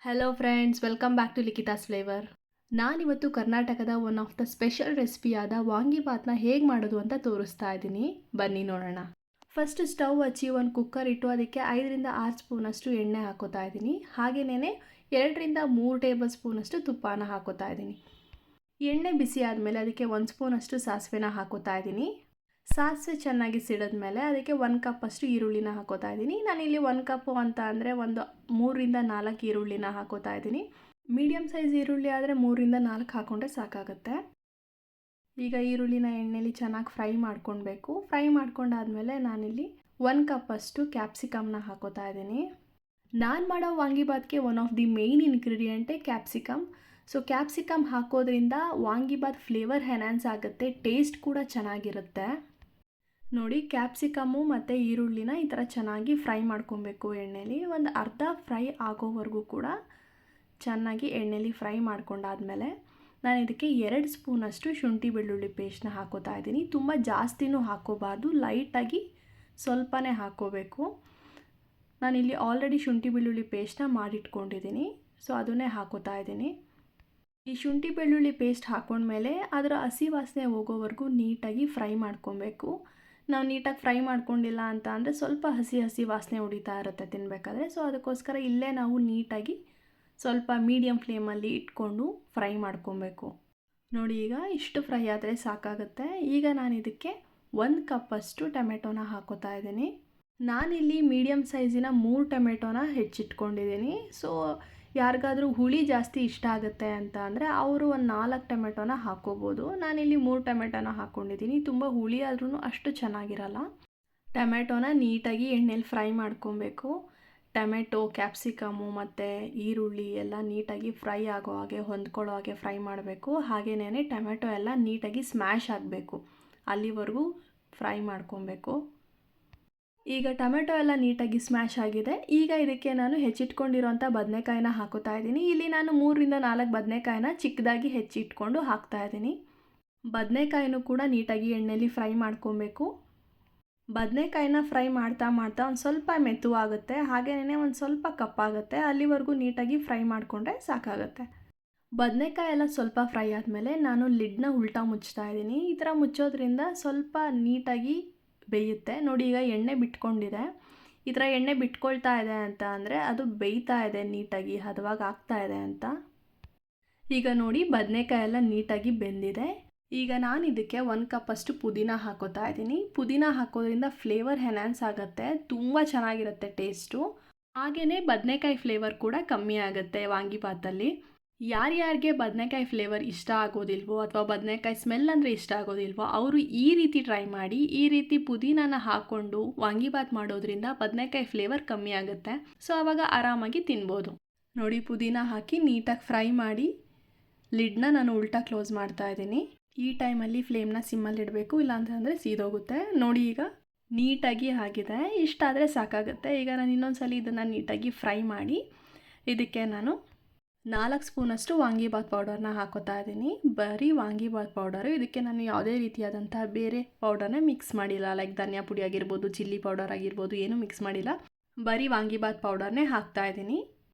Hello friends, welcome back to Likhita's flavour. ನಾನಿವತ್ತು ಕರ್ನಾಟಕದ one of the special ರೆಸಿಪಿಯಾದ ವಾಂಗಿಬಾತ್ನ ಹೇಗೆ ಮಾಡೋದು ಅಂತ ತೋರಿಸ್ತಾ ಇದ್ದೀನಿ. ಬನ್ನಿ ನೋಡೋಣ. ಫಸ್ಟ್ ಸ್ಟವ್ ಹಚ್ಚಿ ಒಂದು ಕುಕ್ಕರ್ ಇಟ್ಟು ಅದಕ್ಕೆ 5-6 ಸ್ಪೂನಷ್ಟು ಎಣ್ಣೆ ಹಾಕೋತಾ ಇದ್ದೀನಿ. ಹಾಗೆಯೇ 2-3 ಟೇಬಲ್ ಸ್ಪೂನಷ್ಟು ತುಪ್ಪನ ಹಾಕೋತಾ ಇದ್ದೀನಿ. ಎಣ್ಣೆ ಬಿಸಿ ಆದಮೇಲೆ ಅದಕ್ಕೆ 1 ಸ್ಪೂನಷ್ಟು ಸಾಸಿವೆನ ಹಾಕೋತಾ ಇದ್ದೀನಿ. ಸಾಸಿವೆ ಚೆನ್ನಾಗಿ ಸಿಡಿದ್ಮೇಲೆ ಅದಕ್ಕೆ 1 ಕಪ್ಪಷ್ಟು ಈರುಳ್ಳಿನ ಹಾಕೋತಾ ಇದ್ದೀನಿ. ನಾನಿಲ್ಲಿ 1 ಕಪ್ಪು ಅಂತ ಅಂದರೆ ಒಂದು 3-4 ಈರುಳ್ಳಿನ ಹಾಕೋತಾ ಇದ್ದೀನಿ. ಮೀಡಿಯಮ್ ಸೈಜ್ ಈರುಳ್ಳಿ ಆದರೆ 3-4 ಹಾಕ್ಕೊಂಡ್ರೆ ಸಾಕಾಗುತ್ತೆ. ಈಗ ಈರುಳ್ಳಿನ ಎಣ್ಣೆಲಿ ಚೆನ್ನಾಗಿ ಫ್ರೈ ಮಾಡ್ಕೊಳ್ಬೇಕು. ಫ್ರೈ ಮಾಡ್ಕೊಂಡಾದ್ಮೇಲೆ ನಾನಿಲ್ಲಿ 1 ಕಪ್ಪಷ್ಟು ಕ್ಯಾಪ್ಸಿಕಮ್ನ ಹಾಕೋತಾ ಇದ್ದೀನಿ. ನಾನು ಮಾಡೋ ವಾಂಗಿಬಾತ್ಗೆ ಒನ್ ಆಫ್ ದಿ ಮೇಯ್ನ್ ಇಂಗ್ರೀಡಿಯೆಂಟೇ ಕ್ಯಾಪ್ಸಿಕಮ್. ಸೊ ಕ್ಯಾಪ್ಸಿಕಮ್ ಹಾಕೋದ್ರಿಂದ ವಾಂಗಿಬಾತ್ ಫ್ಲೇವರ್ ಎನ್ಹಾನ್ಸ್ ಆಗುತ್ತೆ, ಟೇಸ್ಟ್ ಕೂಡ ಚೆನ್ನಾಗಿರುತ್ತೆ. ನೋಡಿ, ಕ್ಯಾಪ್ಸಿಕಮ್ಮು ಮತ್ತು ಈರುಳ್ಳಿನ ಈ ಥರ ಚೆನ್ನಾಗಿ ಫ್ರೈ ಮಾಡ್ಕೊಬೇಕು ಎಣ್ಣೆಲಿ. ಒಂದು ಅರ್ಧ ಫ್ರೈ ಆಗೋವರೆಗೂ ಕೂಡ ಚೆನ್ನಾಗಿ ಎಣ್ಣೆಲಿ ಫ್ರೈ ಮಾಡ್ಕೊಂಡಾದ್ಮೇಲೆ ನಾನು ಇದಕ್ಕೆ 2 ಸ್ಪೂನಷ್ಟು ಶುಂಠಿ ಬೆಳ್ಳುಳ್ಳಿ ಪೇಸ್ಟ್ನ ಹಾಕೋತಾ ಇದ್ದೀನಿ. ತುಂಬ ಜಾಸ್ತಿನೂ ಹಾಕೋಬಾರ್ದು, ಲೈಟಾಗಿ ಸ್ವಲ್ಪನೇ ಹಾಕ್ಕೋಬೇಕು. ನಾನಿಲ್ಲಿ ಆಲ್ರೆಡಿ ಶುಂಠಿ ಬೆಳ್ಳುಳ್ಳಿ ಪೇಸ್ಟ್ನ ಮಾಡಿಟ್ಕೊಂಡಿದ್ದೀನಿ, ಸೊ ಅದನ್ನೇ ಹಾಕೋತಾ ಇದ್ದೀನಿ. ಈ ಶುಂಠಿ ಬೆಳ್ಳುಳ್ಳಿ ಪೇಸ್ಟ್ ಹಾಕೊಂಡ್ಮೇಲೆ ಅದರ ಹಸಿ ವಾಸನೆ ಹೋಗೋವರೆಗೂ ನೀಟಾಗಿ ಫ್ರೈ ಮಾಡ್ಕೊಬೇಕು. ನಾವು ನೀಟಾಗಿ ಫ್ರೈ ಮಾಡ್ಕೊಂಡಿಲ್ಲ ಅಂತ ಅಂದರೆ ಸ್ವಲ್ಪ ಹಸಿ ವಾಸನೆ ಹೊಡಿತಾ ಇರುತ್ತೆ ತಿನ್ನಬೇಕಾದ್ರೆ. ಸೊ ಅದಕ್ಕೋಸ್ಕರ ಇಲ್ಲೇ ನಾವು ನೀಟಾಗಿ ಸ್ವಲ್ಪ ಮೀಡಿಯಮ್ ಫ್ಲೇಮಲ್ಲಿ ಇಟ್ಕೊಂಡು ಫ್ರೈ ಮಾಡ್ಕೊಬೇಕು. ನೋಡಿ, ಈಗ ಇಷ್ಟು ಫ್ರೈ ಆದರೆ ಸಾಕಾಗುತ್ತೆ. ಈಗ ನಾನು ಇದಕ್ಕೆ 1 ಕಪ್ಪಷ್ಟು ಟೊಮೆಟೊನ ಹಾಕೋತಾ ಇದ್ದೀನಿ. ನಾನಿಲ್ಲಿ ಮೀಡಿಯಮ್ ಸೈಜಿನ 3 ಟೊಮೆಟೊನ ಹೆಚ್ಚಿಟ್ಕೊಂಡಿದ್ದೀನಿ. ಸೊ ಯಾರಿಗಾದರೂ ಹುಳಿ ಜಾಸ್ತಿ ಇಷ್ಟ ಆಗುತ್ತೆ ಅಂತ ಅಂದರೆ ಅವರು ಒಂದು 4 ಟೊಮೆಟೊನ ಹಾಕ್ಕೋಬೋದು. ನಾನಿಲ್ಲಿ 3 ಟೊಮೆಟೊನ ಹಾಕ್ಕೊಂಡಿದ್ದೀನಿ. ತುಂಬ ಹುಳಿ ಆದ್ರೂ ಅಷ್ಟು ಚೆನ್ನಾಗಿರಲ್ಲ. ಟೊಮೆಟೊನ ನೀಟಾಗಿ ಎಣ್ಣೆಲಿ ಫ್ರೈ ಮಾಡ್ಕೊಬೇಕು. ಟೊಮೆಟೊ, ಕ್ಯಾಪ್ಸಿಕಮ್ಮು ಮತ್ತು ಈರುಳ್ಳಿ ಎಲ್ಲ ನೀಟಾಗಿ ಫ್ರೈ ಆಗೋ ಹಾಗೆ ಹೊಂದ್ಕೊಳ್ಳೋ ಹಾಗೆ ಫ್ರೈ ಮಾಡಬೇಕು. ಹಾಗೆಯೇ ಟೊಮೆಟೊ ಎಲ್ಲ ನೀಟಾಗಿ ಸ್ಮ್ಯಾಶ್ ಆಗಬೇಕು, ಅಲ್ಲಿವರೆಗೂ ಫ್ರೈ ಮಾಡ್ಕೊಬೇಕು. ಈಗ ಟೊಮೆಟೊ ಎಲ್ಲ ನೀಟಾಗಿ ಸ್ಮ್ಯಾಶ್ ಆಗಿದೆ. ಈಗ ಇದಕ್ಕೆ ನಾನು ಹೆಚ್ಚಿಟ್ಕೊಂಡಿರೋಂಥ ಬದನೆಕಾಯಿನ ಹಾಕೋತಾ ಇದ್ದೀನಿ. ಇಲ್ಲಿ ನಾನು 3-4 ಬದನೆಕಾಯಿನ ಚಿಕ್ಕದಾಗಿ ಹೆಚ್ಚಿಟ್ಕೊಂಡು ಹಾಕ್ತಾ ಇದ್ದೀನಿ. ಬದನೆಕಾಯಿನೂ ಕೂಡ ನೀಟಾಗಿ ಎಣ್ಣೆಲಿ ಫ್ರೈ ಮಾಡ್ಕೊಬೇಕು. ಬದನೆಕಾಯಿನ ಫ್ರೈ ಮಾಡ್ತಾ ಒಂದು ಸ್ವಲ್ಪ ಮೆತ್ತುವಾಗುತ್ತೆ, ಹಾಗೆಯೇ ಒಂದು ಸ್ವಲ್ಪ ಕಪ್ಪಾಗುತ್ತೆ, ಅಲ್ಲಿವರೆಗೂ ನೀಟಾಗಿ ಫ್ರೈ ಮಾಡಿಕೊಂಡ್ರೆ ಸಾಕಾಗುತ್ತೆ. ಬದನೆಕಾಯಿ ಎಲ್ಲ ಸ್ವಲ್ಪ ಫ್ರೈ ಆದಮೇಲೆ ನಾನು ಲಿಡ್ನ ಉಲ್ಟಾ ಮುಚ್ತಾ ಇದ್ದೀನಿ. ಈ ಥರ ಮುಚ್ಚೋದ್ರಿಂದ ಸ್ವಲ್ಪ ನೀಟಾಗಿ ಬೇಯುತ್ತೆ. ನೋಡಿ, ಈಗ ಎಣ್ಣೆ ಬಿಟ್ಕೊಂಡಿದೆ. ಈ ಥರ ಎಣ್ಣೆ ಬಿಟ್ಕೊಳ್ತಾ ಇದೆ ಅಂತ ಅಂದರೆ ಅದು ಬೇಯ್ತಾ ಇದೆ, ನೀಟಾಗಿ ಹದವಾಗಿ ಆಗ್ತಾ ಇದೆ ಅಂತ. ಈಗ ನೋಡಿ, ಬದನೆಕಾಯಿ ಎಲ್ಲ ನೀಟಾಗಿ ಬೆಂದಿದೆ. ಈಗ ನಾನು ಇದಕ್ಕೆ 1 ಕಪ್ಪಷ್ಟು ಪುದೀನ ಹಾಕೋತಾ ಇದ್ದೀನಿ. ಪುದೀನ ಹಾಕೋದ್ರಿಂದ ಫ್ಲೇವರ್ ಎನ್ಹಾನ್ಸ್ ಆಗುತ್ತೆ, ತುಂಬ ಚೆನ್ನಾಗಿರುತ್ತೆ ಟೇಸ್ಟು. ಹಾಗೆಯೇ ಬದನೆಕಾಯಿ ಫ್ಲೇವರ್ ಕೂಡ ಕಮ್ಮಿ ಆಗುತ್ತೆ ವಾಂಗಿಬಾತಲ್ಲಿ. ಯಾರ್ಯಾರಿಗೆ ಬದನೆಕಾಯಿ ಫ್ಲೇವರ್ ಇಷ್ಟ ಆಗೋದಿಲ್ವೋ ಅಥವಾ ಬದನೆಕಾಯಿ ಸ್ಮೆಲ್ ಅಂದರೆ ಇಷ್ಟ ಆಗೋದಿಲ್ವೋ ಅವರು ಈ ರೀತಿ ಟ್ರೈ ಮಾಡಿ. ಈ ರೀತಿ ಪುದೀನಾನ ಹಾಕ್ಕೊಂಡು ವಾಂಗಿಬಾತ್ ಮಾಡೋದ್ರಿಂದ ಬದನೆಕಾಯಿ ಫ್ಲೇವರ್ ಕಮ್ಮಿ ಆಗುತ್ತೆ. ಸೊ ಆವಾಗ ಆರಾಮಾಗಿ ತಿನ್ಬೋದು. ನೋಡಿ, ಪುದೀನ ಹಾಕಿ ನೀಟಾಗಿ ಫ್ರೈ ಮಾಡಿ ಲಿಡ್ನ ನಾನು ಉಲ್ಟಾ ಕ್ಲೋಸ್ ಮಾಡ್ತಾ ಇದ್ದೀನಿ. ಈ ಟೈಮಲ್ಲಿ ಫ್ಲೇಮ್ನ ಸಿಮ್ಮಲ್ಲಿ ಇಡಬೇಕು, ಇಲ್ಲಾಂತಂದರೆ ಸೀದೋಗುತ್ತೆ. ನೋಡಿ, ಈಗ ನೀಟಾಗಿ ಆಗಿದೆ. ಇಷ್ಟಾದರೆ ಸಾಕಾಗುತ್ತೆ. ಈಗ ನಾನು ಇನ್ನೊಂದ್ಸಲ ಇದನ್ನು ನೀಟಾಗಿ ಫ್ರೈ ಮಾಡಿ ಇದಕ್ಕೆ ನಾನು 4 ಸ್ಪೂನಷ್ಟು ವಾಂಗಿಬಾತ್ ಪೌಡರ್ನ ಹಾಕೋತಾ ಇದ್ದೀನಿ. ಬರೀ ವಾಂಗಿಬಾತ್ ಪೌಡರು, ಇದಕ್ಕೆ ನಾನು ಯಾವುದೇ ರೀತಿಯಾದಂಥ ಬೇರೆ ಪೌಡರ್ನ ಮಿಕ್ಸ್ ಮಾಡಿಲ್ಲ. ಲೈಕ್ ಧನಿಯಾ ಪುಡಿ ಆಗಿರ್ಬೋದು, ಚಿಲ್ಲಿ ಪೌಡರ್ ಆಗಿರ್ಬೋದು, ಏನೂ ಮಿಕ್ಸ್ ಮಾಡಿಲ್ಲ. ಬರೀ ವಾಂಗಿಬಾತ್ ಪೌಡರ್ನೇ ಹಾಕ್ತಾ ಇದ್ದೀನಿ.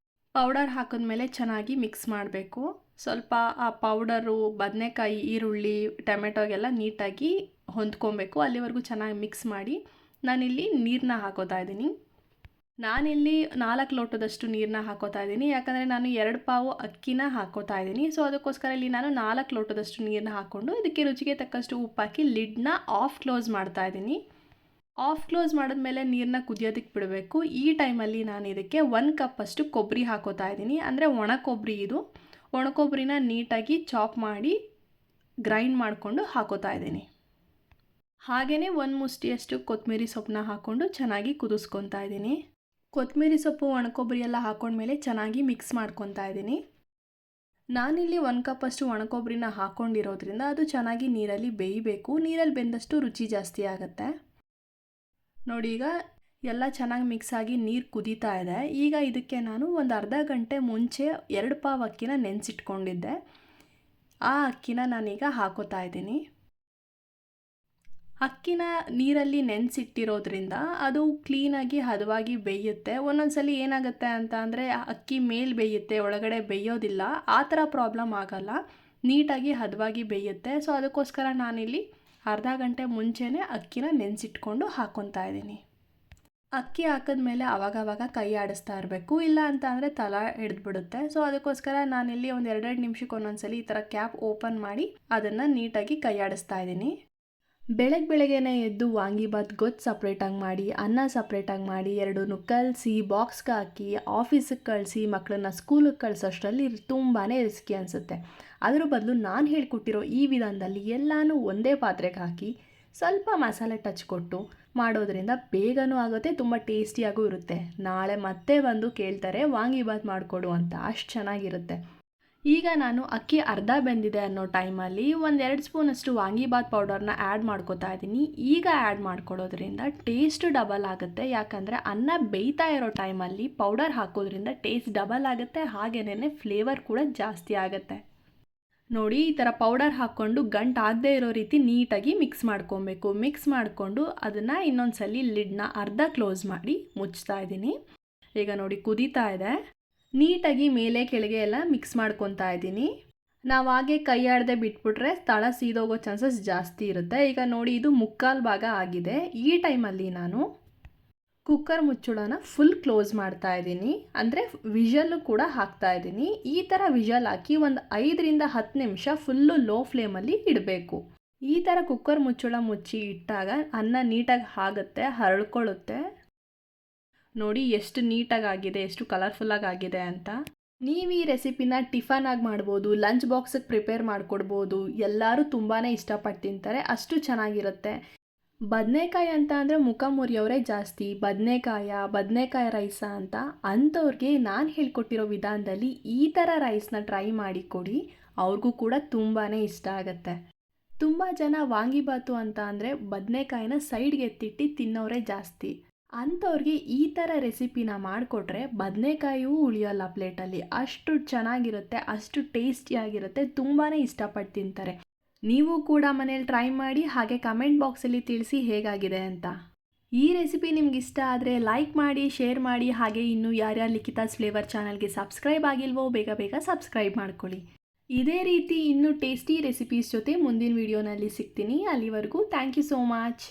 ಪೌಡರ್ ಹಾಕಿದ್ಮೇಲೆ ಚೆನ್ನಾಗಿ ಮಿಕ್ಸ್ ಮಾಡಬೇಕು. ಸ್ವಲ್ಪ ಆ ಪೌಡರು ಬದನೆಕಾಯಿ, ಈರುಳ್ಳಿ, ಟೊಮೆಟೊಗೆಲ್ಲ ನೀಟಾಗಿ ಹೊಂದ್ಕೊಬೇಕು. ಅಲ್ಲಿವರೆಗೂ ಚೆನ್ನಾಗಿ ಮಿಕ್ಸ್ ಮಾಡಿ ನಾನಿಲ್ಲಿ ನೀರನ್ನ ಹಾಕೋತಾ ಇದ್ದೀನಿ. ನಾನಿಲ್ಲಿ 4 ಲೋಟದಷ್ಟು ನೀರನ್ನ ಹಾಕೋತಾ ಇದ್ದೀನಿ, ಯಾಕಂದರೆ ನಾನು 2 ಪಾವು ಅಕ್ಕಿನ ಹಾಕೋತಾ ಇದ್ದೀನಿ. ಸೊ ಅದಕ್ಕೋಸ್ಕರ ಇಲ್ಲಿ ನಾನು 4 ಲೋಟದಷ್ಟು ನೀರನ್ನ ಹಾಕ್ಕೊಂಡು ಇದಕ್ಕೆ ರುಚಿಗೆ ತಕ್ಕಷ್ಟು ಉಪ್ಪು ಹಾಕಿ ಲಿಡ್ನ ಆಫ್ ಕ್ಲೋಸ್ ಮಾಡ್ತಾ ಇದ್ದೀನಿ. ಆಫ್ ಕ್ಲೋಸ್ ಮಾಡಿದ್ಮೇಲೆ ನೀರನ್ನ ಕುದಿಯೋದಕ್ಕೆ ಬಿಡಬೇಕು. ಈ ಟೈಮಲ್ಲಿ ನಾನು ಇದಕ್ಕೆ 1 ಕಪ್ಪಷ್ಟು ಕೊಬ್ಬರಿ ಹಾಕೋತಾ ಇದ್ದೀನಿ. ಅಂದರೆ ಒಣ ಕೊಬ್ಬರಿ ಇದು. ಒಣ ಕೊಬ್ಬರಿನ ನೀಟಾಗಿ ಚಾಪ್ ಮಾಡಿ ಗ್ರೈಂಡ್ ಮಾಡಿಕೊಂಡು ಹಾಕೋತಾ ಇದ್ದೀನಿ. ಹಾಗೆಯೇ 1 ಮುಷ್ಟಿಯಷ್ಟು ಕೊತ್ತಂಬರಿ ಸೊಪ್ಪನ್ನ ಹಾಕ್ಕೊಂಡು ಚೆನ್ನಾಗಿ ಕುದಿಸ್ಕೊತಾ ಇದ್ದೀನಿ. ಕೊತ್ತಂಬರಿ ಸೊಪ್ಪು, ಒಣಕೊಬ್ಬರಿ ಎಲ್ಲ ಹಾಕೊಂಡ್ಮೇಲೆ ಚೆನ್ನಾಗಿ ಮಿಕ್ಸ್ ಮಾಡ್ಕೊತಾ ಇದ್ದೀನಿ. ನಾನಿಲ್ಲಿ 1 ಕಪ್ಪಷ್ಟು ಒಣಕೊಬ್ಬರಿನ ಹಾಕ್ಕೊಂಡಿರೋದ್ರಿಂದ ಅದು ಚೆನ್ನಾಗಿ ನೀರಲ್ಲಿ ಬೇಯಬೇಕು. ನೀರಲ್ಲಿ ಬೆಂದಷ್ಟು ರುಚಿ ಜಾಸ್ತಿ ಆಗುತ್ತೆ. ನೋಡಿ, ಈಗ ಎಲ್ಲ ಚೆನ್ನಾಗಿ ಮಿಕ್ಸ್ ಆಗಿ ನೀರು ಕುದೀತಾ ಇದೆ. ಈಗ ಇದಕ್ಕೆ ನಾನು ಒಂದು ಅರ್ಧ ಗಂಟೆ ಮುಂಚೆ 2 ಪಾವು ಅಕ್ಕಿನ ನೆನೆಸಿಟ್ಕೊಂಡಿದ್ದೆ. ಆ ಅಕ್ಕಿನ ನಾನೀಗ ಹಾಕೋತಾ ಇದ್ದೀನಿ. ಅಕ್ಕಿನ ನೀರಲ್ಲಿ ನೆನೆಸಿಟ್ಟಿರೋದ್ರಿಂದ ಅದು ಕ್ಲೀನಾಗಿ ಹದವಾಗಿ ಬೇಯುತ್ತೆ. ಒಂದೊಂದು ಸಲ ಏನಾಗುತ್ತೆ ಅಂತ ಅಂದರೆ ಅಕ್ಕಿ ಮೇಲೆ ಬೇಯುತ್ತೆ, ಒಳಗಡೆ ಬೇಯೋದಿಲ್ಲ. ಆ ಥರ ಪ್ರಾಬ್ಲಮ್ ಆಗಲ್ಲ, ನೀಟಾಗಿ ಹದವಾಗಿ ಬೇಯುತ್ತೆ. ಸೊ ಅದಕ್ಕೋಸ್ಕರ ನಾನಿಲ್ಲಿ ಅರ್ಧ ಗಂಟೆ ಮುಂಚೆನೇ ಅಕ್ಕಿನ ನೆನೆಸಿಟ್ಕೊಂಡು ಹಾಕ್ಕೊತಾ ಇದ್ದೀನಿ. ಅಕ್ಕಿ ಹಾಕಿದ್ಮೇಲೆ ಆವಾಗವಾಗ ಕೈ ಆಡಿಸ್ತಾ ಇರಬೇಕು, ಇಲ್ಲ ಅಂತ ಅಂದರೆ ತಲ ಹಿಡಿದ್ಬಿಡುತ್ತೆ. ಸೊ ಅದಕ್ಕೋಸ್ಕರ ನಾನಿಲ್ಲಿ ಒಂದು 2 ನಿಮಿಷಕ್ಕೆ ಒಂದೊಂದ್ಸಲಿ ಈ ಥರ ಕ್ಯಾಪ್ ಓಪನ್ ಮಾಡಿ ಅದನ್ನು ನೀಟಾಗಿ ಕೈ ಆಡಿಸ್ತಾ ಇದ್ದೀನಿ. ಬೆಳಗ್ಗೆನೇ ಎದ್ದು ವಾಂಗಿಬಾತ್ ಗೊತ್ತು ಸಪ್ರೇಟಾಗಿ ಮಾಡಿ, ಅನ್ನ ಸಪ್ರೇಟಾಗಿ ಮಾಡಿ, 2 ಕಲಸಿ ಬಾಕ್ಸ್ಗೆ ಹಾಕಿ ಆಫೀಸಿಗೆ ಕಳಿಸಿ ಮಕ್ಕಳನ್ನ ಸ್ಕೂಲಿಗೆ ಕಳಿಸೋಷ್ಟರಲ್ಲಿ ತುಂಬಾ ರಿಸ್ಕಿ ಅನಿಸುತ್ತೆ. ಅದ್ರ ಬದಲು ನಾನು ಹೇಳ್ಕೊಟ್ಟಿರೋ ಈ ವಿಧಾನದಲ್ಲಿ ಎಲ್ಲನೂ ಒಂದೇ ಪಾತ್ರೆಗೆ ಹಾಕಿ ಸ್ವಲ್ಪ ಮಸಾಲೆ ಟಚ್ ಕೊಟ್ಟು ಮಾಡೋದ್ರಿಂದ ಬೇಗನೂ ಆಗುತ್ತೆ, ತುಂಬ ಟೇಸ್ಟಿಯಾಗೂ ಇರುತ್ತೆ. ನಾಳೆ ಮತ್ತೆ ಬಂದು ಕೇಳ್ತಾರೆ ವಾಂಗಿಬಾತ್ ಮಾಡಿಕೊಡು ಅಂತ, ಅಷ್ಟು ಚೆನ್ನಾಗಿರುತ್ತೆ. ಈಗ ನಾನು ಅಕ್ಕಿ ಅರ್ಧ ಬೆಂದಿದೆ ಅನ್ನೋ ಟೈಮಲ್ಲಿ 1-2 ಸ್ಪೂನಷ್ಟು ವಾಂಗಿಬಾತ್ ಪೌಡರ್ನ ಆ್ಯಡ್ ಮಾಡ್ಕೋತಾ ಇದ್ದೀನಿ. ಈಗ ಆ್ಯಡ್ ಮಾಡ್ಕೊಳ್ಳೋದ್ರಿಂದ ಟೇಸ್ಟ್ ಡಬಲ್ ಆಗುತ್ತೆ, ಯಾಕಂದರೆ ಅನ್ನ ಬೇಯ್ತಾ ಇರೋ ಟೈಮಲ್ಲಿ ಪೌಡರ್ ಹಾಕೋದ್ರಿಂದ ಟೇಸ್ಟ್ ಡಬಲ್ ಆಗುತ್ತೆ, ಹಾಗೇನೇ ಫ್ಲೇವರ್ ಕೂಡ ಜಾಸ್ತಿ ಆಗುತ್ತೆ. ನೋಡಿ, ಈ ಥರ ಪೌಡರ್ ಹಾಕ್ಕೊಂಡು ಗಂಟಾಗದೇ ಇರೋ ರೀತಿ ನೀಟಾಗಿ ಮಿಕ್ಸ್ ಮಾಡ್ಕೊಬೇಕು. ಮಿಕ್ಸ್ ಮಾಡಿಕೊಂಡು ಅದನ್ನು ಇನ್ನೊಂದ್ಸಲಿ ಲಿಡ್ನ ಅರ್ಧ ಕ್ಲೋಸ್ ಮಾಡಿ ಮುಚ್ತಾ ಇದ್ದೀನಿ. ಈಗ ನೋಡಿ ಕುದೀತಾ ಇದೆ. ನೀಟಾಗಿ ಮೇಲೆ ಕೆಳಗೆ ಎಲ್ಲ ಮಿಕ್ಸ್ ಮಾಡ್ಕೊತಾ ಇದ್ದೀನಿ. ನಾವು ಹಾಗೆ ಕೈ ಆಡದೆ ಬಿಟ್ಬಿಟ್ರೆ ತಳ ಸೀದೋಗೋ ಚಾನ್ಸಸ್ ಜಾಸ್ತಿ ಇರುತ್ತೆ. ಈಗ ನೋಡಿ, ಇದು 3/4 ಭಾಗ ಆಗಿದೆ. ಈ ಟೈಮಲ್ಲಿ ನಾನು ಕುಕ್ಕರ್ ಮುಚ್ಚಳನ ಫುಲ್ ಕ್ಲೋಸ್ ಮಾಡ್ತಾ ಇದ್ದೀನಿ, ಅಂದರೆ ವಿಷಲ್ಲು ಕೂಡ ಹಾಕ್ತಾ ಇದ್ದೀನಿ. ಈ ಥರ ವಿಷಲ್ ಹಾಕಿ ಒಂದು 5-10 ನಿಮಿಷ ಫುಲ್ಲು ಲೋ ಫ್ಲೇಮಲ್ಲಿ ಇಡಬೇಕು. ಈ ಥರ ಕುಕ್ಕರ್ ಮುಚ್ಚಳ ಮುಚ್ಚಿ ಇಟ್ಟಾಗ ಅನ್ನ ನೀಟಾಗಿ ಆಗುತ್ತೆ, ಹರಳ್ಕೊಳ್ಳುತ್ತೆ. ನೋಡಿ ಎಷ್ಟು ನೀಟಾಗಿ ಆಗಿದೆ, ಎಷ್ಟು ಕಲರ್ಫುಲ್ಲಾಗಿ ಆಗಿದೆ ಅಂತ. ನೀವು ಈ ರೆಸಿಪಿನ ಟಿಫನ್ ಆಗಿ ಮಾಡ್ಬೋದು, ಲಂಚ್ ಬಾಕ್ಸಿಗೆ ಪ್ರಿಪೇರ್ ಮಾಡಿಕೊಡ್ಬೋದು. ಎಲ್ಲರೂ ತುಂಬಾ ಇಷ್ಟಪಟ್ಟು ತಿಂತಾರೆ, ಅಷ್ಟು ಚೆನ್ನಾಗಿರುತ್ತೆ. ಬದನೆಕಾಯಿ ಅಂತ ಅಂದರೆ ಮುಖ ಮುರಿಯೋರೇ ಜಾಸ್ತಿ. ಬದನೆಕಾಯಿ ರೈಸ ಅಂತ ಅಂಥವ್ರಿಗೆ ನಾನು ಹೇಳ್ಕೊಟ್ಟಿರೋ ವಿಧಾನದಲ್ಲಿ ಈ ಥರ ರೈಸ್ನ ಟ್ರೈ ಮಾಡಿ ಕೊಡಿ, ಅವ್ರಿಗೂ ಕೂಡ ತುಂಬಾ ಇಷ್ಟ ಆಗುತ್ತೆ. ತುಂಬ ಜನ ವಾಂಗಿಬಾತು ಅಂತ ಅಂದರೆ ಬದನೆಕಾಯಿನ ಸೈಡ್ಗೆ ಎತ್ತಿಟ್ಟು ತಿನ್ನೋರೇ ಜಾಸ್ತಿ. ಅಂಥವ್ರಿಗೆ ಈ ಥರ ರೆಸಿಪಿನ ಮಾಡಿಕೊಟ್ರೆ ಬದನೆಕಾಯಿಯೂ ಉಳಿಯೋಲ್ಲ ಪ್ಲೇಟಲ್ಲಿ, ಅಷ್ಟು ಚೆನ್ನಾಗಿರುತ್ತೆ, ಅಷ್ಟು ಟೇಸ್ಟಿಯಾಗಿರುತ್ತೆ, ತುಂಬಾ ಇಷ್ಟಪಟ್ಟು ತಿಂತಾರೆ. ನೀವು ಕೂಡ ಮನೇಲಿ ಟ್ರೈ ಮಾಡಿ, ಹಾಗೆ ಕಮೆಂಟ್ ಬಾಕ್ಸಲ್ಲಿ ತಿಳಿಸಿ ಹೇಗಾಗಿದೆ ಅಂತ. ಈ ರೆಸಿಪಿ ನಿಮ್ಗೆ ಇಷ್ಟ ಆದರೆ ಲೈಕ್ ಮಾಡಿ, ಶೇರ್ ಮಾಡಿ, ಹಾಗೆ ಇನ್ನೂ ಯಾರ್ಯಾರು ಲಿಖಿತಾಸ್ ಫ್ಲೇವರ್ ಚಾನಲ್ಗೆ ಸಬ್ಸ್ಕ್ರೈಬ್ ಆಗಿಲ್ವೋ ಬೇಗ ಸಬ್ಸ್ಕ್ರೈಬ್ ಮಾಡ್ಕೊಳ್ಳಿ. ಇದೇ ರೀತಿ ಇನ್ನೂ ಟೇಸ್ಟಿ ರೆಸಿಪೀಸ್ ಜೊತೆ ಮುಂದಿನ ವಿಡಿಯೋನಲ್ಲಿ ಸಿಗ್ತೀನಿ. ಅಲ್ಲಿವರೆಗೂ ಥ್ಯಾಂಕ್ ಯು ಸೋ ಮಚ್.